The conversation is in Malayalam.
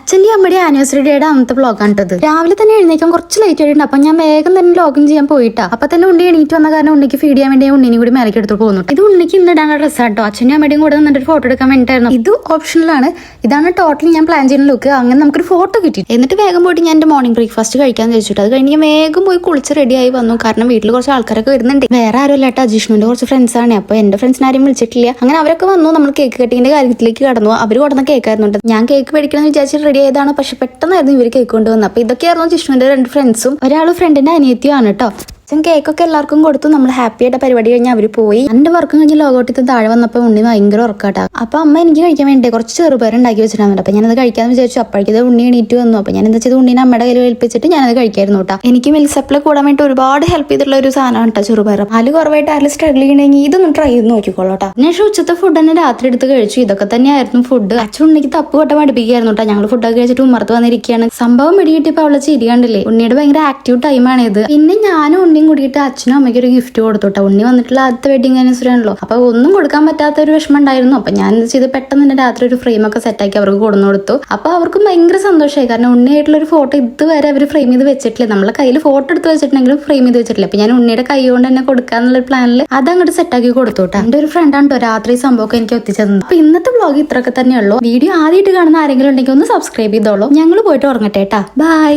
അച്ഛൻ്റെ അമ്മയുടെ ആനിവേഴ്സറി ഡേയുടെ അന്നത്തെ വ്ളോഗാണ് കേട്ടത്. രാവിലെ തന്നെ എഴുന്നേക്കാൻ കുറച്ച് ലേറ്റ് ആയിട്ടുണ്ട്. അപ്പൊ ഞാൻ വേഗം തന്നെ ലോഗിൻ ചെയ്യാൻ പോയിട്ടാ. അപ്പൊ തന്നെ ഉണ്ണി എണീറ്റ് വന്ന കാരണം ഉണ്ണിക്ക് ഫീഡ് ചെയ്യാൻ വേണ്ടി ഉണ്ണിനെ കൂടി മേലേക്ക് എടുത്ത് പോകുന്നു. ഇത് ഉണ്ണിക്ക് ഇന്ന് ഇടാനുള്ള ഡ്രസ്സാട്ടോ. അച്ഛൻ്റെ അമ്മയുടെയും കൂടെ നിന്നിട്ട് ഫോട്ടോ എടുക്കാൻ വേണ്ടിയിട്ടായിരുന്നു. ഇത് ഓപ്ഷനിലാണ്. ഇതാണ് ടോട്ടൽ ഞാൻ പ്ലാൻ ചെയ്യുന്ന ലുക്ക്. അങ്ങനെ നമുക്കൊരു ഫോട്ടോ കിട്ടി. എന്നിട്ട് വേഗം പോയിട്ട് ഞാൻ എന്റെ മോർണിംഗ് ബ്രേക്ക്ഫാസ്റ്റ് കഴിക്കാൻ ചോദിച്ചിട്ട് അത് കഴിഞ്ഞ് ഞാൻ വേഗം പോയി കുളിച്ച് റെഡി ആയി വന്നു. കാരണം വീട്ടിൽ കുറച്ച് ആൾക്കാരൊക്കെ വരുന്നുണ്ട്. വേറെ ആരും അല്ലാട്ടോ, അജീഷ്ണുവിന്റെ കുറച്ച് ഫ്രണ്ട്സ് ആണ്. അപ്പൊ എന്റെ ഫ്രണ്ട്സിനെ ആരും വിളിച്ചിട്ടില്ല. അങ്ങനെ അവരൊക്കെ വന്നു. നമ്മൾ കേക്ക് കട്ടിങ്ങിന്റെ കാര്യത്തിലേക്ക് കടന്നു. അവർ കൊടുന്ന കേക്കായിരുന്നു. ഞാൻ കേക്ക് മേടിക്കണമെന്ന് വിചാരിച്ച് റെഡി ആയതാണ്. പക്ഷെ പെട്ടെന്നായിരുന്നു ഇവർ കേക്ക് കൊണ്ടുവന്നത്. അപ്പൊ ഇതൊക്കെയായിരുന്നു ജിഷ്ണുവിന്റെ 2 ഫ്രണ്ട്സും ഒരാൾ ഫ്രണ്ടിന്റെ അനിയത്തിയാണ് കേട്ടോ. അച്ഛൻ കേക്കൊക്കെ എല്ലാവർക്കും കൊടുത്തു. നമ്മൾ ഹാപ്പി ആയിട്ട് പരിപാടി കഴിഞ്ഞ് അവർ പോയി. എന്റെ വർക്കും കഴിഞ്ഞ് ലോകോട്ടത്ത് താഴെ വന്നപ്പോൾ ഉണ്ണി ഭയങ്കര ഉറക്കാട്ടാ. അപ്പൊ അമ്മ എനിക്ക് കഴിക്കാൻ വേണ്ടി കുറച്ച് ചെറുപേർ ഉണ്ടാക്കി വെച്ചിട്ടുണ്ട്. അപ്പൊ ഞാനത് കഴിക്കാന്ന് വിചാരിച്ചു. അപ്പോഴേക്കത് ഉണ്ണി എണീറ്റ് വന്നു. അപ്പൊ ഞാൻ എന്താ ചെയ്ത് ഉണ്ണീനെ അമ്മയുടെ കയ്യിൽ ഏൽപ്പിച്ചിട്ട് ഞാനത് കഴിക്കായിരുന്നു കേട്ടോ. എനിക്ക് മിൽക്ക് സപ്ലൈ കൂടാൻ വേണ്ടി ഒരുപാട് ഹെൽപ്പ് ചെയ്തിട്ടുള്ള ഒരു സാധനമാണ് കേട്ടോ ചെറുപേർ. പാല് കുറവായിട്ട് ആരും സ്ട്രഗിൾ ചെയ്യണമെങ്കിൽ ഇതൊന്നും ട്രൈ ചെയ്ത് നോക്കിക്കോളൂട്ടോ. ഞാൻ ഉച്ചത്തെ ഫുഡ് തന്നെ രാത്രി എടുത്ത് കഴിച്ചു. ഇതൊക്കെ തന്നെയായിരുന്നു ഫുഡ്. അച്ഛൻ ഉണ്ണിക്ക് തപ്പ് കൊട്ട പഠിപ്പിക്കായിരുന്നു കേട്ടോ. ഞങ്ങൾ ഫുഡൊക്കെ കഴിച്ചിട്ട് ഉമ്മർത്ത് വന്നിരിക്കുകയാണ്. സംഭവം പിടികിട്ടിയപ്പോൾ അവളെ ചിരി കണ്ടില്ലേ. ഉണ്ണിയുടെ ഭയങ്കര ആക്റ്റീവ് ടൈമാണ് ഇത്. പിന്നെ ഞാനും ഉണ്ണിയും കൂടിയിട്ട് അച്ഛനും അമ്മയ്ക്ക് ഒരു ഗിഫ്റ്റ് കൊടുത്തോട്ടെ. ഉണ്ണി വന്നിട്ടുള്ള ആദ്യത്തെ വെഡിങ് ആനിവേഴ്സറി ആണല്ലോ. അപ്പൊ ഒന്നും കൊടുക്കാൻ പറ്റാത്ത ഒരു വിഷമം ഉണ്ടായിരുന്നു. അപ്പൊ ഞാൻ ചെയ്ത് പെട്ടെന്ന് തന്നെ രാത്രി ഒരു ഫ്രെയിം ഒക്കെ സെറ്റാക്കി അവർക്ക് കൊടുന്നു കൊടുത്തു. അപ്പൊ അവർക്കും ഭയങ്കര സന്തോഷമായി. കാരണം ഉണ്ണിയായിട്ടുള്ള ഒരു ഫോട്ടോ ഇതുവരെ അവർ ഫ്രെയിം ചെയ്ത് വെച്ചിട്ടില്ല. നമ്മളെ കയ്യിൽ ഫോട്ടോ എടുത്ത് വെച്ചിട്ടുണ്ടെങ്കിലും ഫ്രെയിം ചെയ്ത് വെച്ചിട്ടില്ല. അപ്പൊ ഞാൻ ഉണ്ണിയുടെ കൈ കൊണ്ട് തന്നെ കൊടുക്കാന്നുള്ള പ്ലാനിൽ അതങ്ങോട്ട് സെറ്റാക്കി കൊടുത്തോട്ടെ. എന്റെ ഒരു ഫ്രണ്ടാണ് കേട്ടോ രാത്രി സംഭവമൊക്കെ എനിക്ക് എത്തിച്ചത്. അപ്പൊ ഇന്നത്തെ വ്ളോഗ് ഇത്രയൊക്കെ തന്നെയുള്ളൂ. വീഡിയോ ആദ്യമായിട്ട് കാണുന്ന ആരെങ്കിലും ഉണ്ടെങ്കിൽ ഒന്ന് സബ്സ്ക്രൈബ് ചെയ്തോളൂ. ഞങ്ങൾ പോയിട്ട് ഉറങ്ങട്ടെ കേട്ടാ. ബൈ.